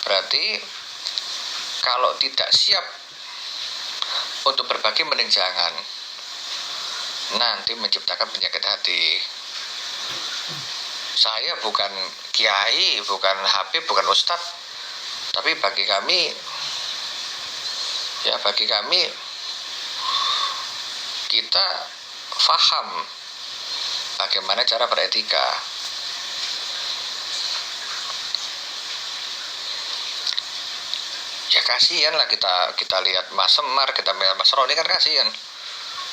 berarti kalau tidak siap untuk berbagi mending jangan, nanti menciptakan penyakit hati. Saya bukan kiai, bukan habib, bukan ustadz, tapi bagi kami kita faham bagaimana cara beretika. Ya kasihan lah kita lihat Mas Semar, kita lihat Mas Roni, kan kasihan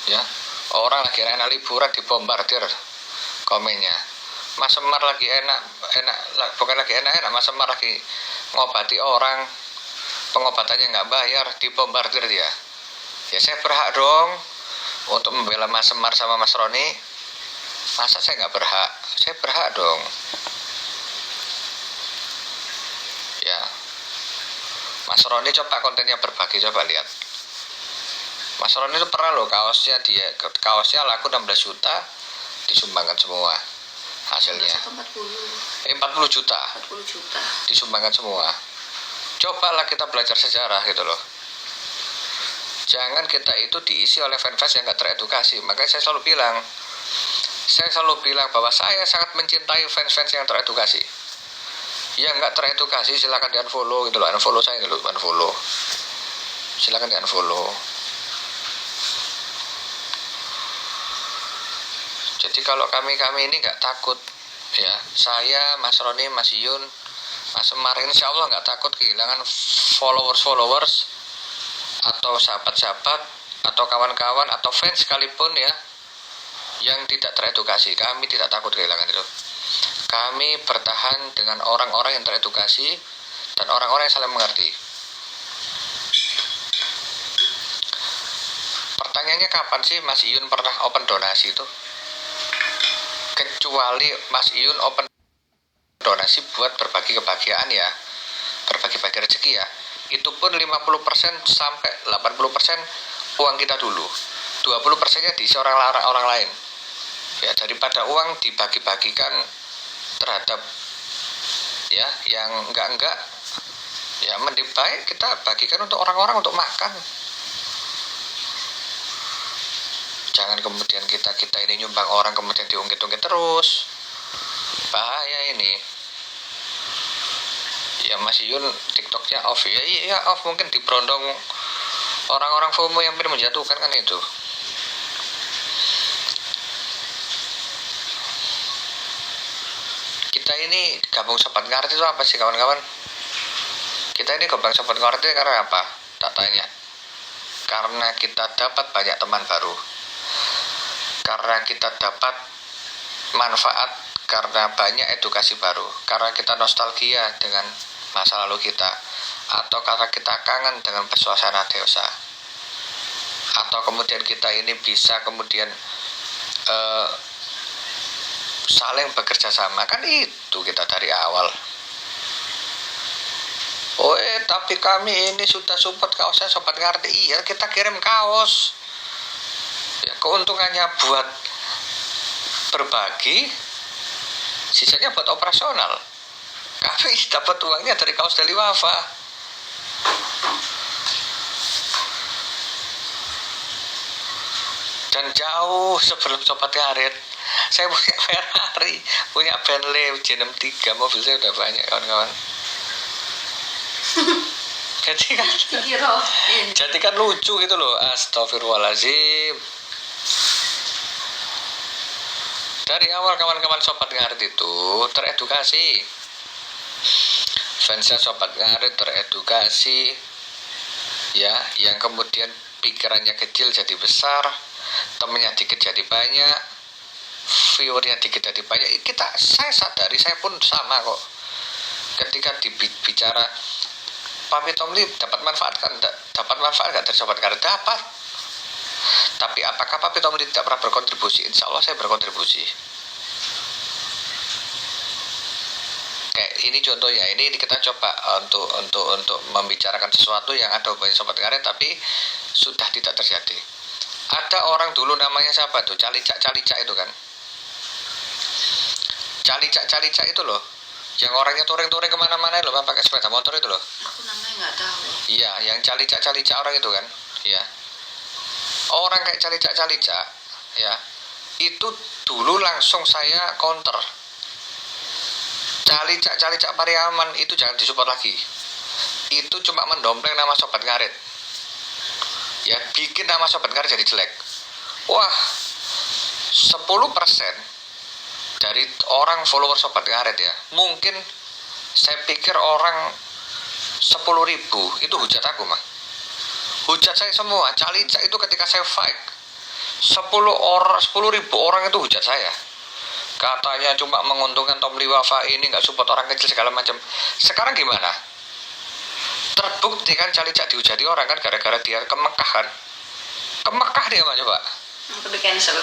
ya, orang lagi enak liburan dibombardir komennya. Mas Semar lagi enak, bukan lagi enak, Mas Semar lagi ngobati orang, pengobatannya nggak bayar, dibombardir dia. Ya saya berhak dong untuk membela Mas Semar sama Mas Roni. Masa saya nggak berhak? Saya berhak dong ya. Mas Roni coba kontennya berbagi, coba lihat. Mas Roni itu pernah loh kaosnya laku 16 juta disumbangkan semua hasilnya. 40 juta disumbangkan semua. Cobalah kita belajar sejarah gitu loh. Jangan kita itu diisi oleh fans-fans yang nggak teredukasi. Makanya saya selalu bilang bahwa saya sangat mencintai fans-fans yang teredukasi. Yang nggak teredukasi silakan di unfollow gitu loh. Unfollow saya dulu, unfollow. Silakan di unfollow. Jadi kalau kami ini nggak takut ya. Saya, Mas Roni, Mas Yun, Mas Semar, insya Allah nggak takut kehilangan followers atau sahabat-sahabat atau kawan-kawan atau fans sekalipun ya yang tidak teredukasi. Kami tidak takut kehilangan itu. Kami bertahan dengan orang-orang yang teredukasi dan orang-orang yang saling mengerti. Pertanyaannya kapan sih Mas Iyun pernah open donasi itu? Kecuali Mas Iyun open donasi buat berbagi kebahagiaan ya, berbagi-bagi rezeki ya. Itu pun 50% sampai 80% uang kita dulu. 20%-nya diisi orang lain. Ya, daripada uang dibagi-bagikan terhadap ya yang enggak ya, mending baik kita bagikan untuk orang-orang untuk makan. Jangan kemudian kita ini nyumbang orang kemudian diungkit-ungkit terus, bahaya ini ya. Mas Yun TikToknya off ya, iya off, mungkin diberondong orang-orang FOMO yang ingin menjatuhkan kan itu. Kita ini gabung Sobat Ngerti itu apa sih kawan-kawan? Kita ini gabung Sobat Ngerti karena apa? Tak tanya. Karena kita dapat banyak teman baru. Karena kita dapat manfaat, karena banyak edukasi baru. Karena kita nostalgia dengan masa lalu kita. Atau karena kita kangen dengan suasana desa. Atau kemudian kita ini bisa kemudian saling bekerja sama, kan itu kita dari awal. Tapi kami ini sudah support kaosnya Sobat Ngerti. Iya, kita kirim kaos ya, keuntungannya buat berbagi, sisanya buat operasional. Kami dapat uangnya dari kaos Deli Wafa. Dan jauh sebelum Sobat Ngarit, saya punya Ferrari, punya Bentley J63, mobil saya udah banyak kawan-kawan. Jadi kan lucu gitu loh. Astagfirullahaladzim. Dari awal kawan-kawan Sobat Ngarit itu teredukasi. Fansnya Sobat Ngarit teredukasi ya, yang kemudian pikirannya kecil jadi besar, temennya dikit jadi banyak, viewernya dikit jadi banyak. Saya sadari, saya pun sama kok. Ketika dibicara Papi Tomli dapat manfaat nggak dari Sobat Ngarit? Dapat. Tapi apakah Papi Tomli tidak pernah berkontribusi? Insya Allah saya berkontribusi. Kayak ini contohnya, ini kita coba untuk membicarakan sesuatu yang ada hubungannya Sobat Ngarit tapi sudah tidak terjadi. Ada orang dulu namanya siapa tuh? Calicak itu kan. Calicak itu loh. Yang orangnya touring-touring kemana-mana loh, pakai sepeda motor itu loh. Aku namanya nggak tahu. Iya, yang calicak orang itu kan. Iya. Orang kayak calicak, ya. Itu dulu langsung saya counter. Calicak Pariaman itu jangan disupport lagi. Itu cuma mendompleng nama Sobat Ngarit. Ya, bikin nama Sobat Ngarit jadi jelek. Wah, 10% dari orang follower Sobat Ngarit ya, mungkin saya pikir orang 10.000 itu hujat aku mah. Hujat saya semua. Calicak itu ketika saya fight 10.000 orang itu hujat saya. Katanya cuma menguntungkan Tom Liwafa ini, nggak support orang kecil segala macam. Sekarang gimana? Terbukti kan Calicak dihujati orang kan gara-gara dia ke Mekah kan. Ke Mekah dia mah coba. Aku di cancel.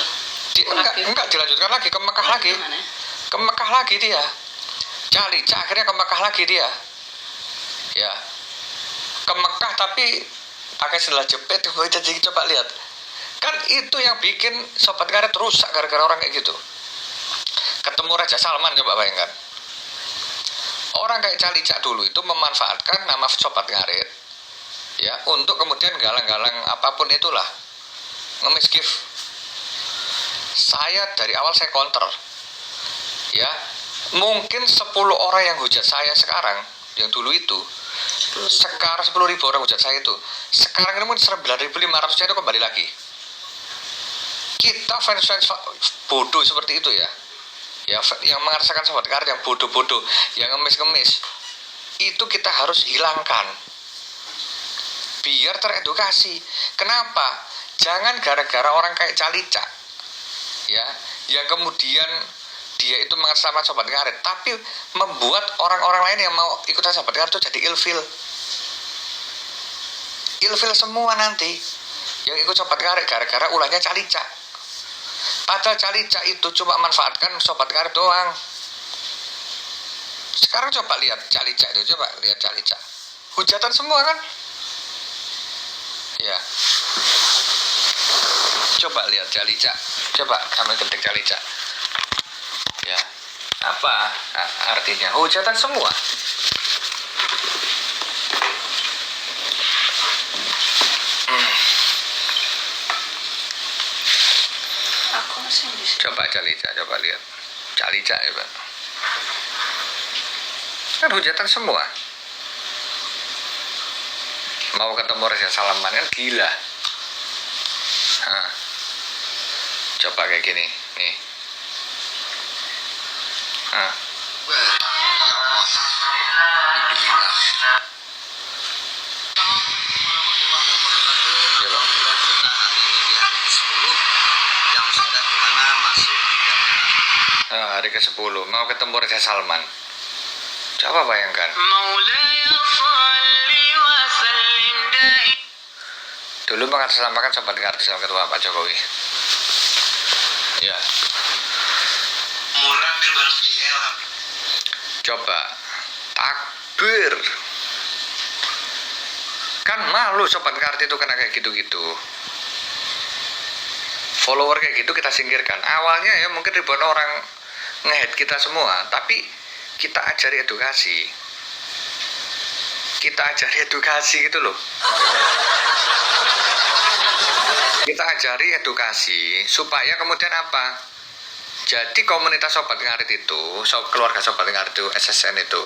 Enggak dilanjutkan lagi ke Mekah lagi. Ke Mekah lagi dia. Calicak akhirnya ke Mekah lagi dia. Ya. Ke Mekah tapi pakai sendal jepit. Jadi coba lihat. Kan itu yang bikin Sobat Ngarit rusak gara-gara orang kayak gitu. Ketemu Raja Salman, coba bayangkan. Orang kayak Calicak dulu itu memanfaatkan nama Sobat Ngarit ya untuk kemudian galang-galang apapun itulah, nge-misgive. Saya dari awal saya counter ya. Mungkin 10 orang yang hujat saya sekarang, yang dulu itu sekarang 10.000 orang hujat saya itu, sekarang ini mungkin 9.500 itu kembali lagi. Kita fans bodoh seperti itu ya, yang merasakan Sobat Ngarit yang bodoh-bodoh, yang ngemis-ngemis, itu kita harus hilangkan biar teredukasi. Kenapa? Jangan gara-gara orang kayak Calicak ya, yang kemudian dia itu mengatasnamakan Sobat Ngarit, tapi membuat orang-orang lain yang mau ikutan Sobat Ngarit itu jadi ilfil semua nanti yang ikut Sobat Ngarit gara-gara ulahnya Calicak. Padahal Calicak itu cuma manfaatkan Sobat Ngarit doang. Sekarang coba lihat Calicak itu, coba lihat Calicak. Hujatan semua kan? Ya. Coba lihat Calicak. Coba ambil ketik Calicak. Ya. Apa artinya? Hujatan semua. Coba Calicak, coba lihat Calicak ya Pak. Kan hujatan semua. Mau ketemu Raja Salman kan gila. Coba kayak gini nih. Hari ke-10 mau ketemu Raja Salman. Coba bayangkan. Dulu mengatasnamakan Sobat Ngarit sama ketua Pak Jokowi. Ya. Coba takbir. Kan malu Sobat Ngarit itu kena kayak gitu-gitu. Follower kayak gitu kita singkirkan. Awalnya ya mungkin ribuan orang nge-hate kita semua, tapi kita ajari edukasi. Kita ajari edukasi gitu loh. Kita ajari edukasi supaya kemudian apa? Jadi komunitas Sobat Ngarit itu, keluarga Sobat Ngarit itu, SSN itu,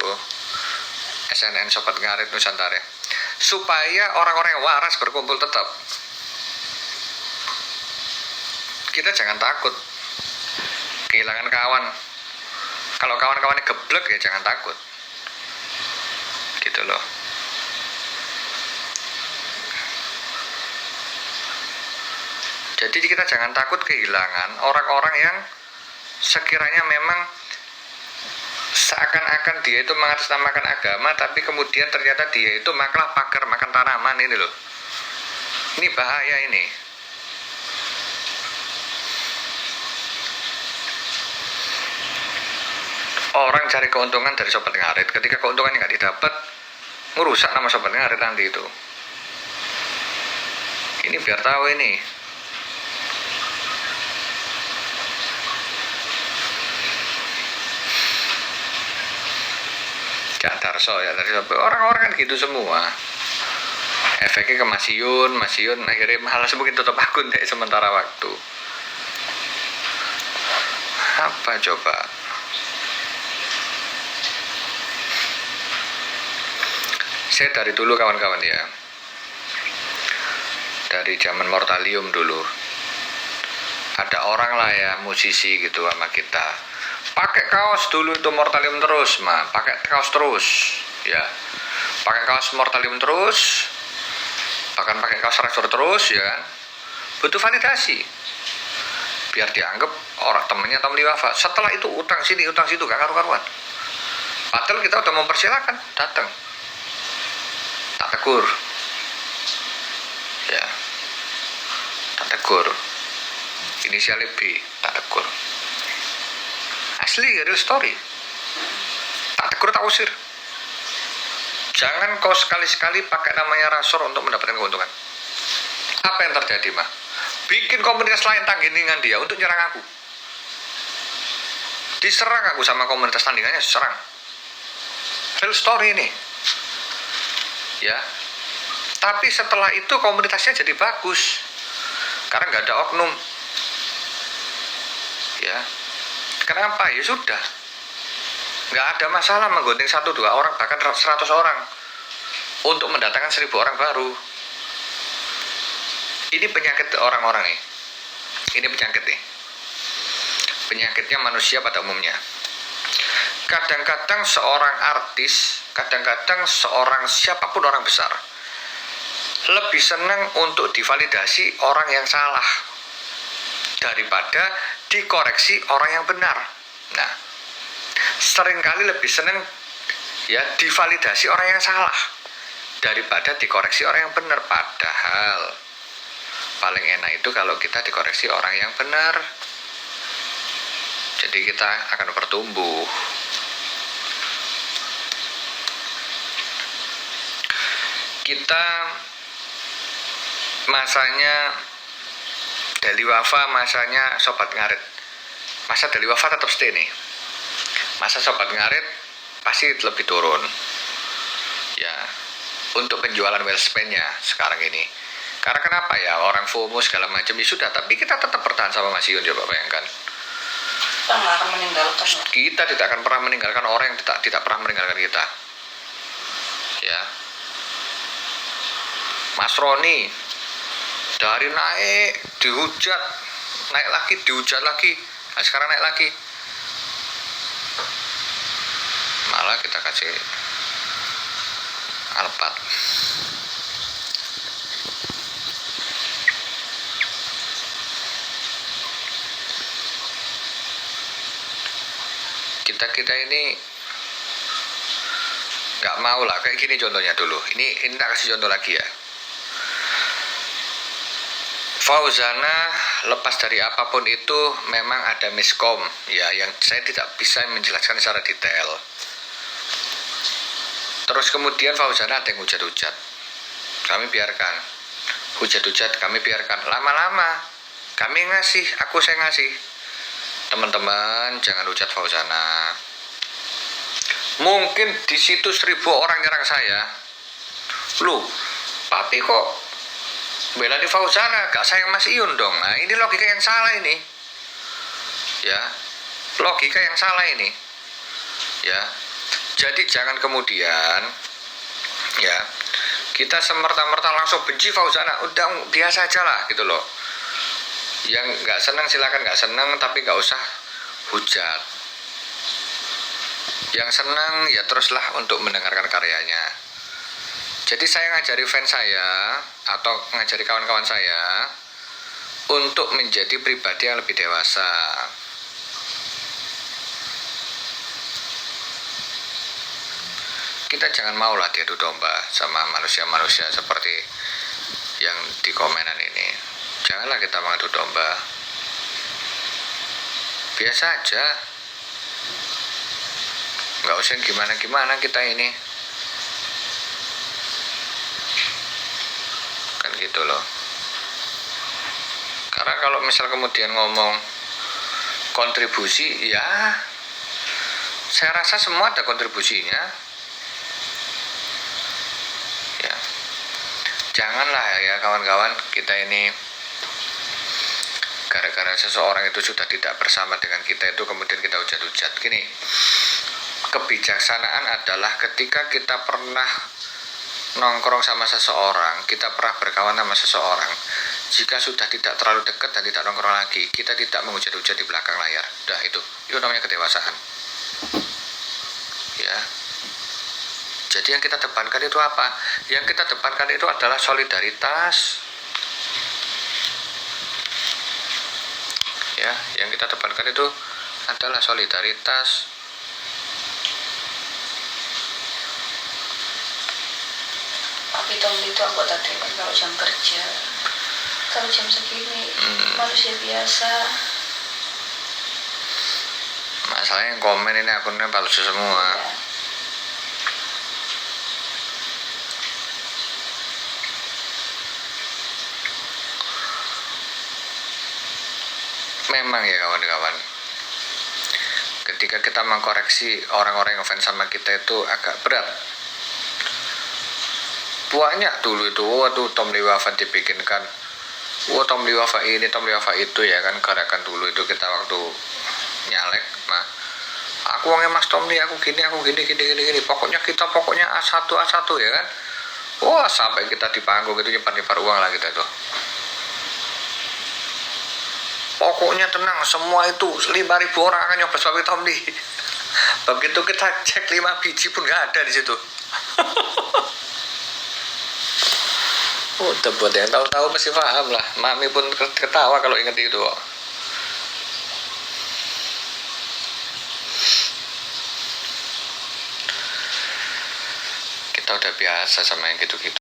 SNN Sobat Ngarit Nusantara, supaya orang-orang yang waras berkumpul tetap. Kita jangan takut kehilangan kawan. Kalau kawan-kawannya geblek ya jangan takut. Gitu loh. Jadi kita jangan takut kehilangan orang-orang yang sekiranya memang seakan-akan dia itu mengatasnamakan agama, tapi kemudian ternyata dia itu makan pagar, makan tanaman ini loh. Ini bahaya ini. Orang cari keuntungan dari Sobat Ngarit, ketika keuntungannya nggak didapat, merusak nama Sobat Ngarit nanti itu. Ini biar tahu ini. Suharso ya tadi orang-orang kan gitu semua. Efeknya ke Mas Yun akhirnya malah mungkin tutup akun deh sementara waktu. Apa coba? Saya dari dulu kawan-kawan ya, dari zaman Mortalium dulu ada orang lah ya musisi gitu sama kita pakai kaos dulu itu Mortalium terus pakai kaos terus ya, pakai kaos Mortalium terus, bahkan pakai kaos Razor terus ya kan, butuh validasi biar dianggap orang temennya Tom Liwafa. Setelah itu utang sini utang situ gak karu-karuan, padahal kita udah mempersilahkan datang, tak tegur ya, tak tegur, inisialnya B, tak tegur, asli real story, tak tegur tak usir. Jangan kau sekali-sekali pakai namanya Razor untuk mendapatkan keuntungan. Apa yang terjadi mah? Bikin komunitas lain tandingan dia untuk nyerang aku, diserang aku sama komunitas tandingannya, serang. Real story ini ya. Tapi setelah itu komunitasnya jadi bagus karena nggak ada oknum ya. Kenapa? Ya sudah, nggak ada masalah menggunting 1-2 orang bahkan 100 orang untuk mendatangkan 1000 orang baru. Ini penyakit orang-orang nih, ini penyakit nih, penyakitnya manusia pada umumnya. Kadang-kadang seorang artis, kadang-kadang seorang siapapun orang besar lebih senang untuk divalidasi orang yang salah daripada dikoreksi orang yang benar. Nah, seringkali lebih senang ya divalidasi orang yang salah daripada dikoreksi orang yang benar. Padahal paling enak itu kalau kita dikoreksi orang yang benar, jadi kita akan bertumbuh. Kita masanya Deli Wafa, masanya Sobat Ngarit. Masa Deli Wafa tetap stay nih, masa Sobat Ngarit pasti lebih turun ya untuk penjualan wellspan-nya sekarang ini. Karena kenapa ya, orang FOMO segala macam ya sudah, tapi kita tetap bertahan sama Mas Yun. Coba bayangkan, Kita nggak akan meninggalkan. kita tidak akan pernah meninggalkan orang yang tidak pernah meninggalkan kita ya. Mas Roni dari naik dihujat, naik lagi dihujat lagi, nah sekarang naik lagi, malah kita kasih Alphard. Kita ini nggak mau lah kayak gini. Contohnya dulu, ini tak kasih contoh lagi ya. Fauzana lepas dari apapun itu memang ada miskom ya, yang saya tidak bisa menjelaskan secara detail. Terus kemudian Fauzana ada yang hujat-hujat, kami biarkan. Hujat-hujat kami biarkan. Lama-lama kami ngasih, saya ngasih. Teman-teman jangan hujat Fauzana. Mungkin di situ 1000 orang nyerang saya. Loh, papi kok bela di Fauzana, gak sayang Mas Iyun dong. Nah ini logika yang salah ini ya, logika yang salah ini ya. Jadi jangan kemudian ya kita semerta-merta langsung benci Fauzana. Udah biasa aja lah gitu loh. Yang gak senang silakan gak senang, tapi gak usah hujat. Yang senang ya teruslah untuk mendengarkan karyanya. Jadi saya ngajari fans saya atau ngajari kawan-kawan saya untuk menjadi pribadi yang lebih dewasa. Kita jangan maulah diadu domba sama manusia-manusia seperti yang di komenan ini. Janganlah kita mengadu domba. Biasa aja. Nggak usah gimana-gimana kita ini. Kan gitu loh. Karena kalau misal kemudian ngomong kontribusi, ya saya rasa semua ada kontribusinya. Janganlah ya kawan-kawan, kita ini gara-gara seseorang itu sudah tidak bersama dengan kita itu kemudian kita hujat-hujat. Gini, kebijaksanaan adalah ketika kita pernah nongkrong sama seseorang, kita pernah berkawan sama seseorang, jika sudah tidak terlalu dekat dan tidak nongkrong lagi, kita tidak menghujat-hujat di belakang layar. Udah, itu namanya kedewasaan ya. Jadi yang kita depankan itu apa? Yang kita depankan itu adalah solidaritas ya. Yang kita depankan itu adalah solidaritas. Tapi Tommy itu anggota dewan kalau jam kerja, kalau jam segini manusia biasa. Masalahnya yang komen ini akunnya palsu semua Ya. Memang ya kawan-kawan, ketika kita mengkoreksi orang-orang yang fans sama kita itu agak berat. Banyak dulu itu, waduh Tom Liwafa dibikinkan, Tom Liwafa ini, Tom Liwafa itu ya kan, gerakan dulu itu kita waktu nyalek, nah aku orangnya Mas Tom nih, aku gini, pokoknya A1 ya kan. Wah, sampai kita di panggung itu nyebar uang lah kita tuh. Pokoknya tenang, semua itu 5.000 orang akan nyoblos Papi Tom nih. Begitu kita cek 5 biji pun nggak ada di situ. Buat yang tahu-tahu pasti paham lah. Mami pun ketawa kalau inget itu. Kita udah biasa sama yang gitu-gitu.